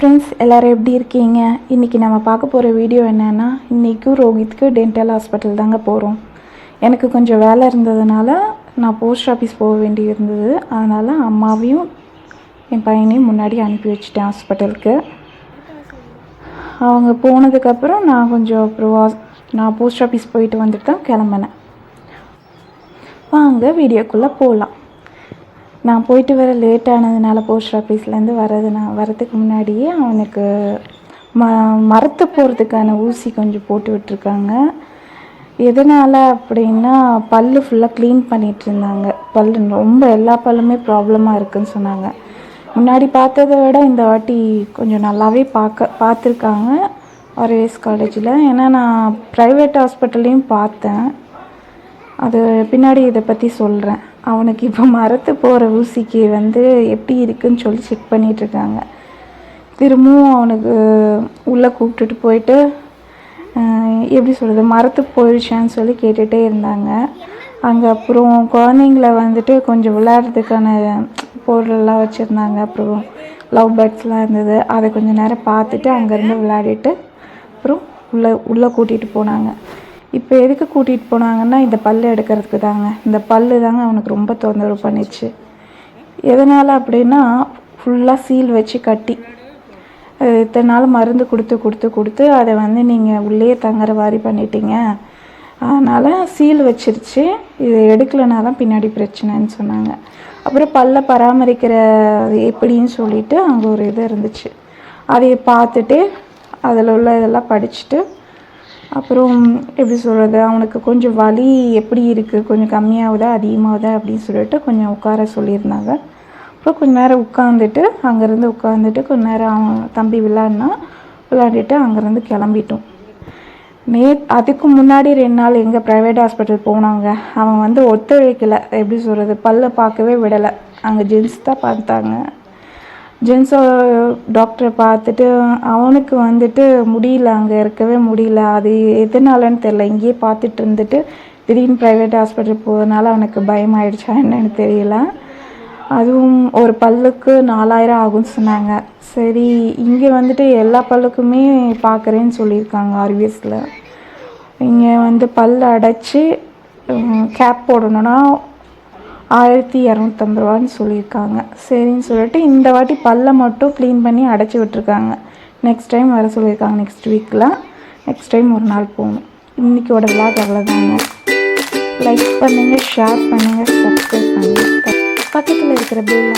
Friends, எல்லோரும் எப்படி இருக்கீங்க? இன்றைக்கி நம்ம பார்க்க போகிற வீடியோ என்னென்னா, இன்றைக்கும் ரோஹித்க்கு டென்டல் ஹாஸ்பிட்டல் தாங்க போகிறோம். எனக்கு கொஞ்சம் வேலை இருந்ததுனால நான் போஸ்ட் ஆஃபீஸ் போக வேண்டி இருந்தது. அதனால் அம்மாவையும் என் பையனையும் முன்னாடி அனுப்பி வச்சுட்டேன் ஹாஸ்பிட்டலுக்கு. அவங்க போனதுக்கப்புறம் நான் போஸ்ட் ஆஃபீஸ் போயிட்டு வந்துட்டு தான் கிளம்பினேன். வாங்க வீடியோக்குள்ளே போகலாம். நான் போயிட்டு வர லேட் ஆனதுனால போஸ்ட் ஆஃபீஸ்லேருந்து வரதுக்கு முன்னாடியே அவனுக்கு மரத்து போகிறதுக்கான ஊசி கொஞ்சம் போட்டு விட்டுருக்காங்க. எதனால் அப்படின்னா, பல் ஃபுல்லாக க்ளீன் பண்ணிகிட்டு இருந்தாங்க. ரொம்ப எல்லா பல்லுமே ப்ராப்ளமாக இருக்குதுன்னு சொன்னாங்க. முன்னாடி பார்த்ததை விட இந்த வாட்டி கொஞ்சம் நல்லாவே பார்த்துருக்காங்க ஆர்எஸ் காலேஜில். ஏன்னா நான் ப்ரைவேட் ஹாஸ்பிட்டல்லையும் பார்த்தேன். அது பின்னாடி இதை பற்றி சொல்கிறேன். அவனுக்கு இப்போ மரத்து போகிற ஊசிக்கு எப்படி இருக்குதுன்னு சொல்லி செக் பண்ணிகிட்ருக்காங்க. திரும்பவும் அவனுக்கு உள்ளே கூப்பிட்டுட்டு போயிட்டு மரத்து போயிடுச்சான்னு சொல்லி கேட்டுகிட்டே இருந்தாங்க. அங்கே அப்புறம் குழந்தைங்கள கொஞ்சம் விளையாடுறதுக்கான பொருளெல்லாம் வச்சுருந்தாங்க. அப்புறம் லவ் பேர்ட்ஸ்லாம் இருந்தது. அதை கொஞ்சம் நேரம் பார்த்துட்டு அங்கேருந்து விளையாடிட்டு அப்புறம் உள்ளே கூட்டிகிட்டு போனாங்க. இப்போ எதுக்கு கூட்டிகிட்டு போனாங்கன்னா, இந்த பல் எடுக்கிறதுக்கு தாங்க. இந்த பல் தாங்க அவனுக்கு ரொம்ப தொந்தரவு பண்ணிச்சு. எதனால் அப்படின்னா, ஃபுல்லாக சீல் வச்சு கட்டி இத்தனை நாள் மருந்து கொடுத்து அதை நீங்கள் உள்ளே தங்குற மாதிரி பண்ணிட்டீங்க. அதனால் சீல் வச்சிருச்சு. இதை எடுக்கலைனா தான் பின்னாடி பிரச்சனைன்னு சொன்னாங்க. அப்புறம் பல்லை பராமரிக்கிற எப்படின்னு சொல்லிட்டு அங்கே ஒரு இது இருந்துச்சு. அதை பார்த்துட்டு அதில் உள்ள இதெல்லாம் படிச்சுட்டு அப்புறம் அவனுக்கு கொஞ்சம் வலி எப்படி இருக்குது, கொஞ்சம் கம்மியாகுதா அதிகமாகுதா அப்படின்னு சொல்லிட்டு கொஞ்சம் உட்கார சொல்லியிருந்தாங்க. அப்புறம் கொஞ்சம் நேரம் உட்காந்துட்டு கொஞ்சம் நேரம் அவன் தம்பி விளையாடிட்டு அங்கேருந்து கிளம்பிட்டோம். அதுக்கு முன்னாடி 2 நாள் எங்கள் ப்ரைவேட் ஹாஸ்பிட்டல் போனாங்க. அவன் ஒத்துழைக்கலை. பல்லை பார்க்கவே விடலை. அங்கே ஜென்ஸ் தான் பார்த்தாங்க. ஜென்ஸோ டாக்டரை பார்த்துட்டு அவனுக்கு முடியல, அங்கே இருக்கவே முடியல. அது எதனாலன்னு தெரில. இங்கேயே பார்த்துட்டு இருந்துட்டு திடீர்னு ப்ரைவேட் ஹாஸ்பிட்டல் போகிறதுனால அவனுக்கு பயமாயிடுச்சா என்னன்னு தெரியல. அதுவும் ஒரு பல்லுக்கு 4000 ஆகும்னு சொன்னாங்க. சரி, இங்கே எல்லா பல்லுக்குமே பார்க்குறேன்னு சொல்லியிருக்காங்க ஆர்விஎஸில். இங்கே பல் அடைச்சி கேப் போடணுன்னா 1250 ரூபான்னு சொல்லியிருக்காங்க. சரின்னு சொல்லிட்டு இந்த வாட்டி பல்லை மட்டும் க்ளீன் பண்ணி அடைச்சி விட்டுருக்காங்க. நெக்ஸ்ட் டைம் வர சொல்லியிருக்காங்க. நெக்ஸ்ட் டைம் ஒரு நாள் போகணும். இன்றைக்கோட விளாக் அவ்வளோதாங்க. லைக் பண்ணுங்கள், ஷேர் பண்ணுங்கள், சப்ஸ்கிரைப் பண்ணுங்கள். பக்கத்தில் இருக்கிற பெல்